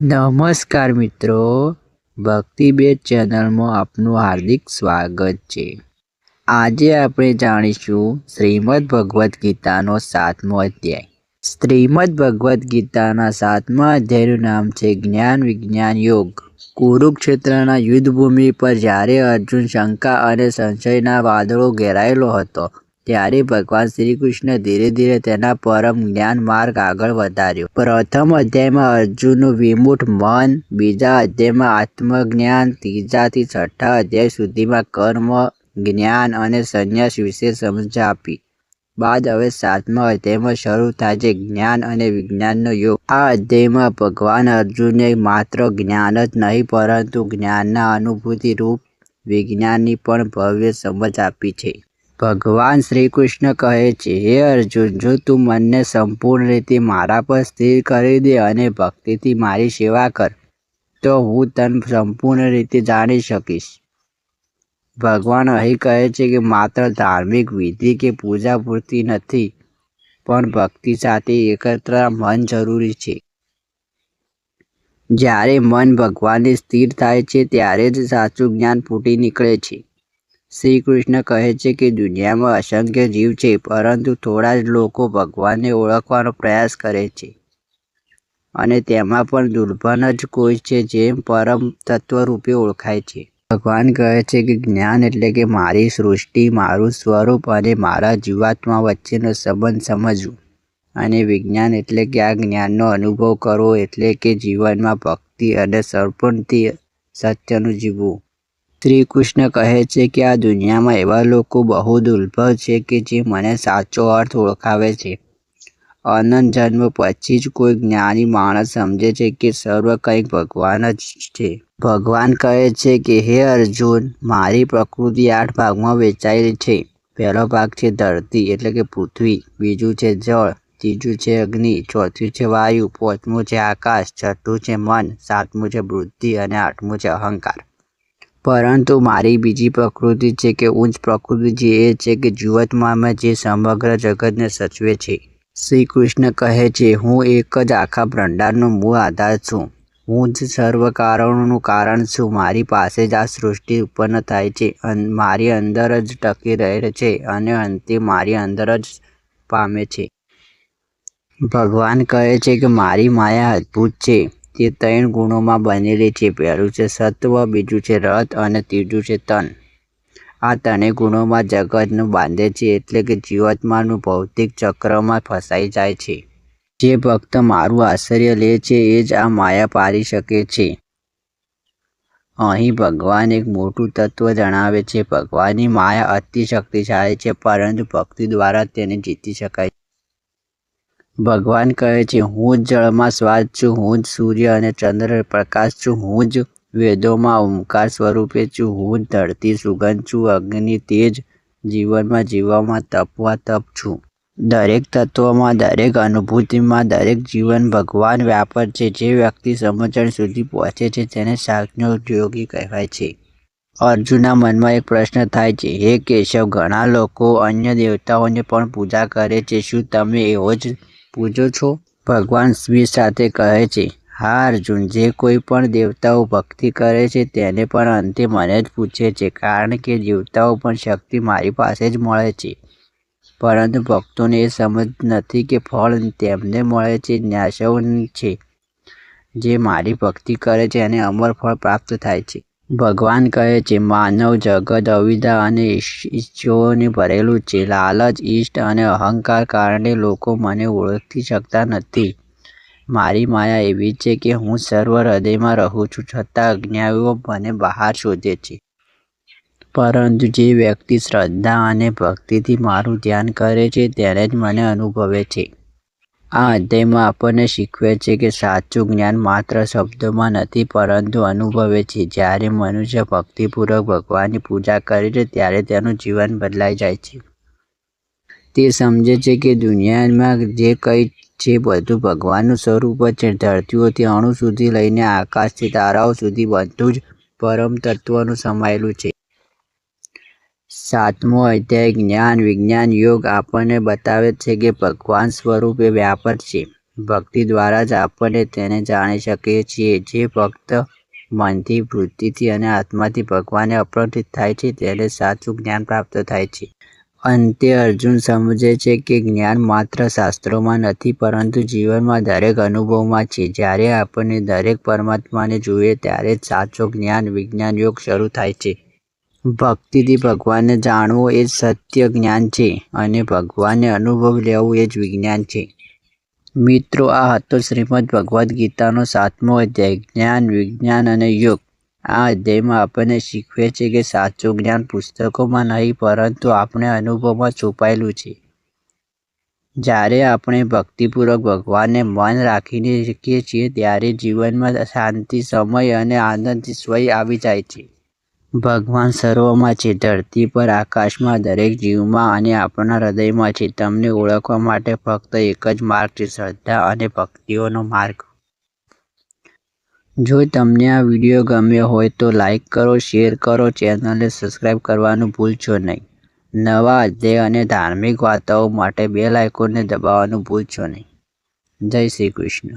નમસ્કાર મિત્રો, ભક્તિબેટ ચેનલમાં આપનું હાર્દિક સ્વાગત છે. આજે આપણે જાણીશું શ્રીમદ્ ભગવદ્ ગીતાનો 7મો અધ્યાય. શ્રીમદ્ ભગવદ્ ગીતાના 7મા અધ્યાયનું નામ છે જ્ઞાન વિજ્ઞાન યોગ. કુરુક્ષેત્રના યુદ્ધભૂમિ પર જ્યારે અર્જુન શંકા અને સંશયના વાદળો ઘેરાયેલો હતો, ત્યારે ભગવાન શ્રી કૃષ્ણ ધીરે ધીરે તેના પરમ જ્ઞાન માર્ગ આગળ વધાર્યો. પ્રથમ અધ્યાયમાં અર્જુનનું વિમૂઢ મન, બીજા અધ્યાયમાં આત્મજ્ઞાન, ત્રીજાથી છઠ્ઠા અધ્યાય સુધીમાં કર્મ જ્ઞાન અને સંન્યાસ વિશે સમજ આપી બાદ હવે 7મા અધ્યાયમાં શરૂ થાય છે જ્ઞાન અને વિજ્ઞાનનો યોગ. આ અધ્યાયમાં ભગવાન અર્જુનને માત્ર જ્ઞાન જ નહીં પરંતુ જ્ઞાનના અનુભૂતિ રૂપ વિજ્ઞાનની પણ ભવ્ય સમજ આપી છે. ભગવાન શ્રી કૃષ્ણ કહે છે, હે અર્જુન, જો તું મનને સંપૂર્ણ રીતે મારા પર સ્થિર કરી દે અને ભક્તિથી મારી સેવા કર, તો હું તને સંપૂર્ણ રીતે જાણી શકીશ. ભગવાન અહીં કહે છે કે માત્ર ધાર્મિક વિધિ કે પૂજા પૂરતી નથી, પણ ભક્તિ સાથે એકત્ર મન જરૂરી છે. જ્યારે મન ભગવાનને સ્થિર થાય છે ત્યારે જ સાચું જ્ઞાન ફૂટી નીકળે છે. શ્રી કૃષ્ણ કહે છે કે દુનિયામાં અસંખ્ય જીવ છે, પરંતુ થોડા જ લોકો ભગવાનને ઓળખવાનો પ્રયાસ કરે છે, અને તેમાં પણ દુર્લભ જ કોઈ છે જે પરમ તત્વ રૂપે ઓળખાય છે. ભગવાન કહે છે કે જ્ઞાન એટલે કે મારી સૃષ્ટિ, મારું સ્વરૂપ અને મારા જીવાત્મા વચ્ચેનો સંબંધ સમજવું, અને વિજ્ઞાન એટલે કે આ જ્ઞાનનો અનુભવ કરવો, એટલે કે જીવનમાં ભક્તિ અને સમર્પણથી સત્યનું જીવવું. શ્રી કૃષ્ણ કહે છે કે આ દુનિયામાં એવા લોકો બહુ દુર્લભ છે કે જે મને સાચો અર્થ ઓળખાવે છે. અનંત જન્મ પછી જ કોઈ જ્ઞાની માણસ સમજે છે કે સર્વ કંઈક ભગવાન જ છે. ભગવાન કહે છે કે હે અર્જુન, મારી પ્રકૃતિ 8 ભાગમાં વહેંચાયેલી છે. પહેલો ભાગ છે ધરતી એટલે કે પૃથ્વી, બીજું છે જળ, ત્રીજું છે અગ્નિ, ચોથું છે વાયુ, પાંચમું છે આકાશ, છઠ્ઠું છે મન, સાતમું છે બુદ્ધિ અને આઠમું છે અહંકાર. પરંતુ મારી બીજી પ્રકૃતિ છે કે ઉચ્ચ પ્રકૃતિ, જે એ છે કે જીવાત્મામાં જે સમગ્ર જગતને સચવે છે. શ્રી કૃષ્ણ કહે છે, હું એક જ આખા બ્રહ્માંડનો મૂળ આધાર છું. હું જ સર્વ કારણોનું કારણ છું. મારી પાસે જ આ સૃષ્ટિ ઉત્પન્ન થાય છે, મારી અંદર જ ટકી રહે છે અને અંતે મારી અંદર જ પામે છે. ભગવાન કહે છે કે મારી માયા અદ્ભુત છે. તે 3 ગુણોમાં બનેલી છે. પહેલું છે સત્વ, બીજું છે રત અને ત્રીજું છે તન. આ 3 ગુણોમાં જગતનું બાંધે છે, એટલે કે જીવાત્માનું ભૌતિક ચક્રમાં ફસાઈ જાય છે. જે ભક્ત મારું આશ્રય લે છે એ જ આ માયા પારી શકે છે. અહીં ભગવાન એક મોટું તત્વ જણાવે છે. ભગવાનની માયા અતિ શક્તિશાળી છે, પરંતુ ભક્તિ દ્વારા તેને જીતી શકાય છે. ભગવાન કહે છે, હું જ જળમાં શ્વાસ છું, હું જ સૂર્ય અને ચંદ્ર પ્રકાશ છું, હું જ વેદોમાં ઓમકાર સ્વરૂપે છું, હું જ ધરતી સુગંધ છું, અગ્નિ તેજ, જીવનમાં જીવવામાં તપવા તપ છું. દરેક તત્વમાં, દરેક અનુભૂતિમાં, દરેક જીવન ભગવાન વ્યાપક છે. જે વ્યક્તિ સમજણ સુધી પહોંચે છે તેને સાચો યોગી કહેવાય છે. અર્જુનના મનમાં એક પ્રશ્ન થાય છે, હે કેશવ, ઘણા લોકો અન્ય દેવતાઓને પણ પૂજા કરે છે, શું તમે એવો જ પૂજો છો? ભગવાન સ્મિત સાથે કહે છે, હા અર્જુન, જે કોઈ પણ દેવતાઓ ભક્તિ કરે છે તેને પણ અંતે મને જ પૂછે છે, કારણ કે દેવતાઓ પણ શક્તિ મારી પાસે જ મળે છે. પરંતુ ભક્તોને એ સમજ નથી કે ફળ તેમને મળે છે ન્યાસવ છે. જે મારી ભક્તિ કરે છે એને અમર ફળ પ્રાપ્ત થાય છે. ભગવાન કહે છે, માનવ જગત અવિદ્યા અને ઈચ્છાઓથી ભરેલું છે. લાલચ, ઈષ્ટ અને અહંકાર કારણે લોકો મને ઓળખી શકતા નથી. મારી માયા એવી છે કે હું સર્વ હૃદયમાં રહું છું, છતાં અજ્ઞાનીઓ મને બહાર શોધે છે. પરંતુ જે વ્યક્તિ શ્રદ્ધા અને ભક્તિથી મારું ધ્યાન કરે છે તેને જ મને અનુભવે છે. આ અધ્યાયમાં આપણને શીખવે છે કે સાચું જ્ઞાન માત્ર શબ્દોમાં નથી, પરંતુ અનુભવે છે. જ્યારે મનુષ્ય ભક્તિપૂર્વક ભગવાનની પૂજા કરે છે ત્યારે તેનું જીવન બદલાઈ જાય છે. તે સમજે છે કે દુનિયામાં જે કંઈ છે બધું ભગવાનનું સ્વરૂપ જ છે. ધરતીઓથી અણુ સુધી લઈને આકાશથી તારાઓ સુધી બધું જ પરમ તત્વનું સમાયેલું છે. 7મો અધ્યાય જ્ઞાન વિજ્ઞાન યોગ આપણને બતાવે છે કે ભગવાન સ્વરૂપ એ વ્યાપક છે. ભક્તિ દ્વારા જ આપણે તેને જાણી શકીએ છીએ. જે ભક્ત મનથી, વૃત્તિથી અને આત્માથી ભગવાનને અર્પિત થાય છે તેને સાચું જ્ઞાન પ્રાપ્ત થાય છે. અંતે અર્જુન સમજે છે કે જ્ઞાન માત્ર શાસ્ત્રોમાં નથી પરંતુ જીવનમાં દરેક અનુભવમાં છે. જ્યારે આપણે દરેક પરમાત્માને જોઈએ ત્યારે જ સાચો વિજ્ઞાન યોગ શરૂ થાય છે. ભક્તિથી ભગવાનને જાણવું એ જ સત્ય જ્ઞાન છે અને ભગવાનને અનુભવ લેવું એ જ વિજ્ઞાન છે. મિત્રો, આ હતો શ્રીમદ્ ભગવદ્ ગીતાનો 7મો અધ્યાય જ્ઞાન, વિજ્ઞાન અને યોગ. આ અધ્યાયમાં આપણને શીખવે છે કે સાચું જ્ઞાન પુસ્તકોમાં નહીં પરંતુ આપણા અનુભવમાં છુપાયેલું છે. જ્યારે આપણે ભક્તિપૂર્વક ભગવાનને મન રાખીને શીખીએ છીએ ત્યારે જીવનમાં શાંતિ, સમય અને આનંદથી સ્વય આવી જાય છે. ભગવાન સર્વમાં છે, ધરતી પર, આકાશમાં, દરેક જીવમાં અને આપણા હૃદયમાં છે. તમને ઓળખવા માટે ફક્ત એક જ માર્ગ છે, શ્રદ્ધા અને ભક્તિનો માર્ગ. જો તમને આ વિડીયો ગમ્યો હોય તો લાઈક કરો, શેર કરો, ચેનલને સબસ્ક્રાઈબ કરવાનું ભૂલશો નહીં. નવા અધ્યાય અને ધાર્મિક વાર્તાઓ માટે બેલ આઇકોનને દબાવવાનું ભૂલશો નહીં. જય શ્રી કૃષ્ણ.